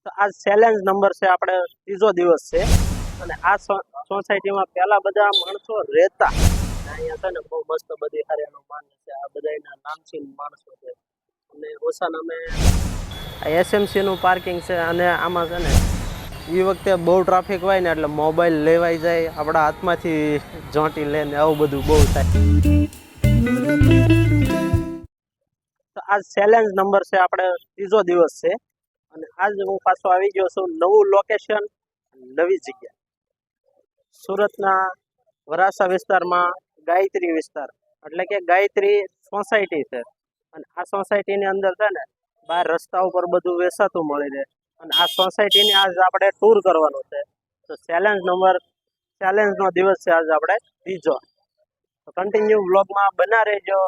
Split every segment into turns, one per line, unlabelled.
તો આ challenge number છે, આપણે ત્રીજો દિવસ છે અને આ સોસાયટીમાં પહેલા બધા માણસો રહેતા. અહીંયા છે ને બહુ મસ્ત બધી હરિયાણું માણસ છે, આ બધાના નામચીન માણસો છે અને ઓછા નામે એસએમસી નું પાર્કિંગ છે અને આમાં છે ને એ વખતે બહુ ટ્રાફિક હોય ને એટલે મોબાઈલ લેવાઈ જાય, આપણા હાથમાંથી જોંટી લે ને આવું બધું બહુ થાય. તો આ ચેલેન્જ નંબર છે, આપણે ત્રીજો દિવસ છે અને આજ હું પાછો આવી ગયો છું નવું લોકેશન, નવી જગ્યા. સુરતના વરાસા વિસ્તારમાં ગાયત્રી વિસ્તાર એટલે કે ગાયત્રી સોસાયટી છે અને આ સોસાયટીની અંદર છે ને બહાર રસ્તા ઉપર બધું વેચાતું મળી રહે અને આ સોસાયટીની આજ આપણે ટૂર કરવાનું છે. તો ચેલેન્જનો દિવસ છે આજ આપણે ત્રીજો. તો કન્ટિન્યુ વ્લોગમાં બના રહેજો,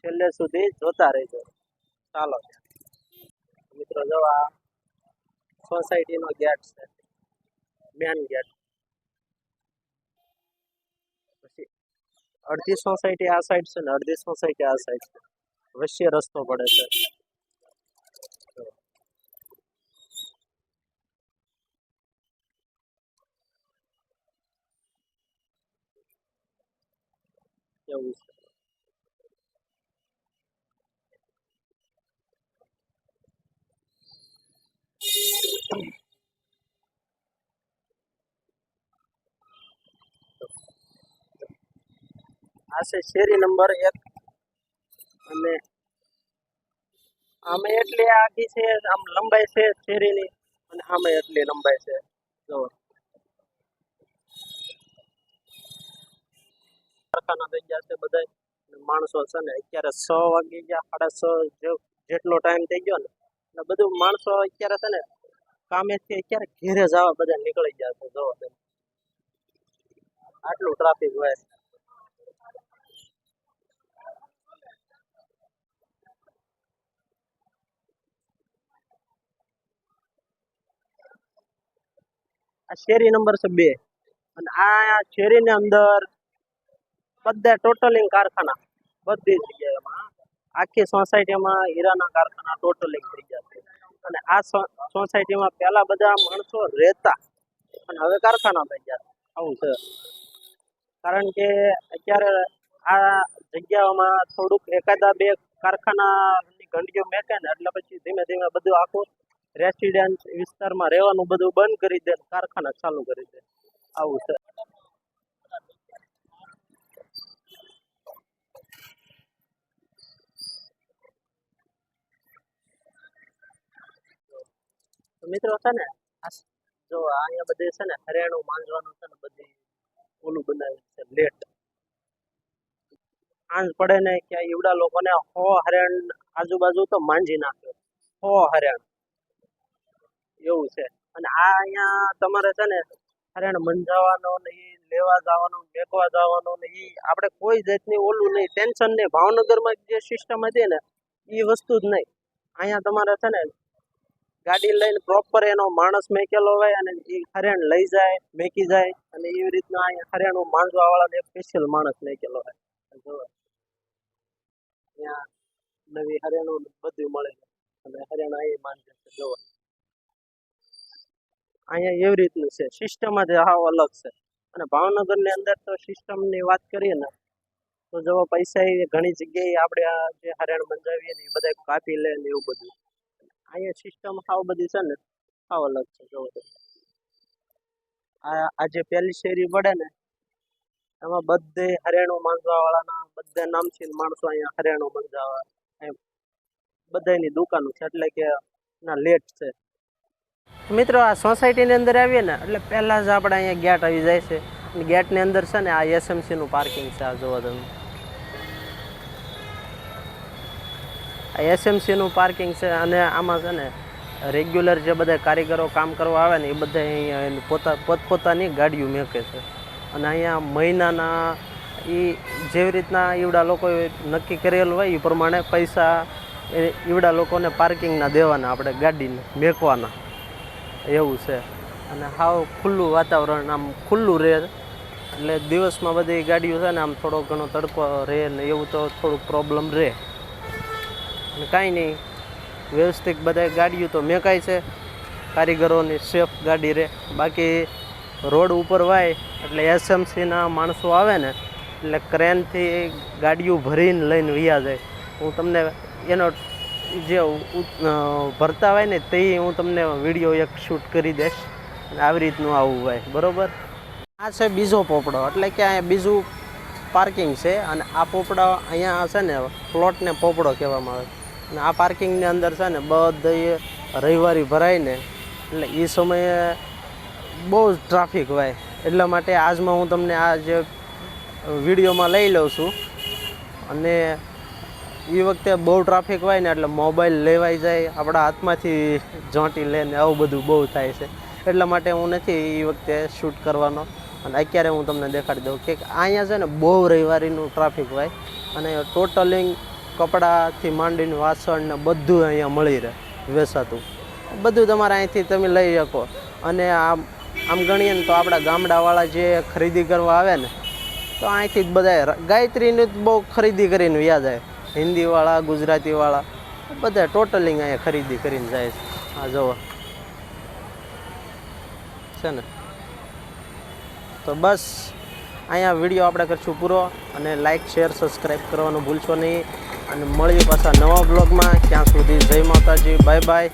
છેલ્લે સુધી જોતા રહેજો. ચાલો મિત્રો, જો આ સોસાયટીનો ગેટ છે, મેન ગેટ. પછી અડધી સોસાયટી આ સાઈડ છે ને અડધી સોસાયટી આ સાઈડ છે, વચ્ચે રસ્તો પડે છે. એવું છે. આ છે શેરી નંબર 1 અને આમે એટલી આખી છે, આમ લંબાઈ છે શેરીની અને આમે એટલી લંબાઈ છે. જો કારખાના થઈ ગયા છે બધા માણસો છે ને અત્યારે 6 વાગી ગયા, 6:30 જેટલો ટાઈમ થઈ ગયો ને એટલે બધું માણસો અત્યારે છે ને કામેથી અત્યારે ઘેરે જવા બધા નીકળી ગયા છે. જો આટલું ટ્રાફિક હોય. આ શેરી નંબર છે 2 અને આ શેરીની અંદર બધા ટોટલિંગ કારખાના બધી જગ્યાએમાં આખી સોસાયટીમાં હીરાના કારખાના ટોટલિંગ થઈ ગયા છે અને આ સોસાયટીમાં પહેલા બધા માણસો રહેતા અને હવે કારખાના થઈ ગયા. આવું છે કારણ કે અત્યારે આ જગ્યાઓમાં થોડુંક એકાદા 2 કારખાનાની ગંડીઓ મેકે ને એટલે પછી ધીમે ધીમે બધું આખું રેસિડેન્ટ વિસ્તારમાં રહેવાનું બધું બંધ કરી દે, કારખાના ચાલુ કરી દે. આવું છે. મિત્રો છે ને જો અહીંયા બધે છે ને હરિયાણું માંજવાનું છે ને બધી ઓલું બનાવ્યું છે લેટ. આંજ પડે ને કે એવડા લોકોને 100 હરિયાણ આજુબાજુ તો માંજી નાખ્યો, 100 હરિયાણ એવું છે. અને આ અહીંયા તમારે છે ને હરિયાણ મંજાવાનો ને ઈ લેવા જવાનો, મેકવા જવાનો ને ઈ આપણે કોઈ જાતની ઓલું નહીં, ટેન્શન નહીં. ભાવનગરમાં જે સિસ્ટમ હતી ને એ વસ્તુ જ નહીં. અહીંયા તમારે છે ને ગાડી લઈને પ્રોપર એનો માણસ મેકેલો હોય અને એ હરિયાણ લઈ જાય, મેકી જાય અને એવી રીતના અહીંયા હરિયાણું માંજવા વાળાને સ્પેશિયલ માણસ મેકેલો હોય. જો ત્યાં નવી હરિયાણું બધું મળે અને હરિયાણા અહીં માંજે છે. જો અહીંયા એવી રીતનું છે, સિસ્ટમ જ હાવ અલગ છે. અને ભાવનગરની અંદર તો સિસ્ટમની વાત કરીએ ને તો જો પૈસા એ ઘણી જગ્યાએ આપણે આ જે હરિયાણ મંજાવીએ ને એ બધા કાપી લે ને એવું બધું. અહીંયા સિસ્ટમ હાવ બધી છે ને હાવ અલગ છે. જો આ જે પહેલી શેરી પડે ને એમાં બધે હરિયાણું માંજવા વાળાના બધા નામચીન માણસો અહીંયા હરિયાણું મંજાવા એમ બધાની દુકાનો છે, એટલે કે ના લેટ છે. મિત્રો, આ સોસાયટીની અંદર આવીએ ને એટલે પહેલાં જ આપણે અહીંયા ગેટ આવી જાય છે અને ગેટની અંદર છે ને આ એસએમસીનું પાર્કિંગ છે. આ જોવા તમે આ એસએમસીનું પાર્કિંગ છે અને આમાં છે ને રેગ્યુલર જે બધા કારીગરો કામ કરવા આવે ને એ બધા અહીંયા પોતપોતાની ગાડીઓ મેકે છે અને અહીંયા મહિનાના એ જેવી રીતના એવડા લોકોએ નક્કી કરેલું હોય એ પ્રમાણે પૈસા એવડા લોકોને પાર્કિંગના દેવાના, આપણે ગાડીને મેકવાના એવું છે. અને હાવ ખુલ્લું વાતાવરણ, આમ ખુલ્લું રહે એટલે દિવસમાં બધી ગાડીઓ છે ને આમ થોડો ઘણો તડકો રહે ને એવું તો થોડુંક પ્રોબ્લેમ રહે. અને કાંઈ નહીં, વ્યવસ્થિત બધા ગાડીઓ તો મેકાય છે કારીગરોની સેફ ગાડી રહે. બાકી રોડ ઉપર વાય એટલે એસએમસીના માણસો આવે ને એટલે ક્રેનથી ગાડીઓ ભરીને લઈને વયા જાય. હું તમને એનો જે ભરતા હોય ને તે હું તમને વિડીયો એક શૂટ કરી દઈશ. અને આવી રીતનું આવું હોય, બરાબર. આ છે બીજો પોપડો, એટલે કે અહીંયા બીજું પાર્કિંગ છે. અને આ પોપડો અહીંયા છે ને પ્લોટને પોપડો કહેવામાં આવે. અને આ પાર્કિંગની અંદર છે ને બધી રવિવારી ભરાય ને એટલે એ સમયે બહુ જ ટ્રાફિક હોય. એટલા માટે આજમાં હું તમને આ જે વિડીયોમાં લઈ લઉં છું. અને એ વખતે બહુ ટ્રાફિક હોય ને એટલે મોબાઈલ લેવાઈ જાય, આપણા હાથમાંથી જોંટી લે ને આવું બધું બહુ થાય છે. એટલા માટે હું નથી એ વખતે શૂટ કરવાનો. અને અત્યારે હું તમને દેખાડી દઉં કે અહીંયા છે ને બહુ રવિવારીનું ટ્રાફિક હોય. અને ટોટલિંગ કપડાથી માંડીને વાસણ ને બધું અહીંયા મળી રહે વેચાતું. બધું તમારે અહીંથી તમે લઈ શકો. અને આમ ગણીએ ને તો આપણા ગામડાવાળા જે ખરીદી કરવા આવે ને તો અહીંથી જ બધા ગાયત્રીની બહુ ખરીદી કરીને વ્યા જાય. હિન્દીવાળા, ગુજરાતીવાળા બધા ટોટલિંગ અહીંયા ખરીદી કરીને જાય છે. આ જુઓ છે ને. તો બસ અહીંયા વિડીયો આપણે કરીશું પૂરો. અને લાઇક, શેર, સબસ્ક્રાઈબ કરવાનું ભૂલશો નહીં. અને મળીએ પાછા નવા બ્લોગમાં. ત્યાં સુધી જય માતાજી, બાય બાય.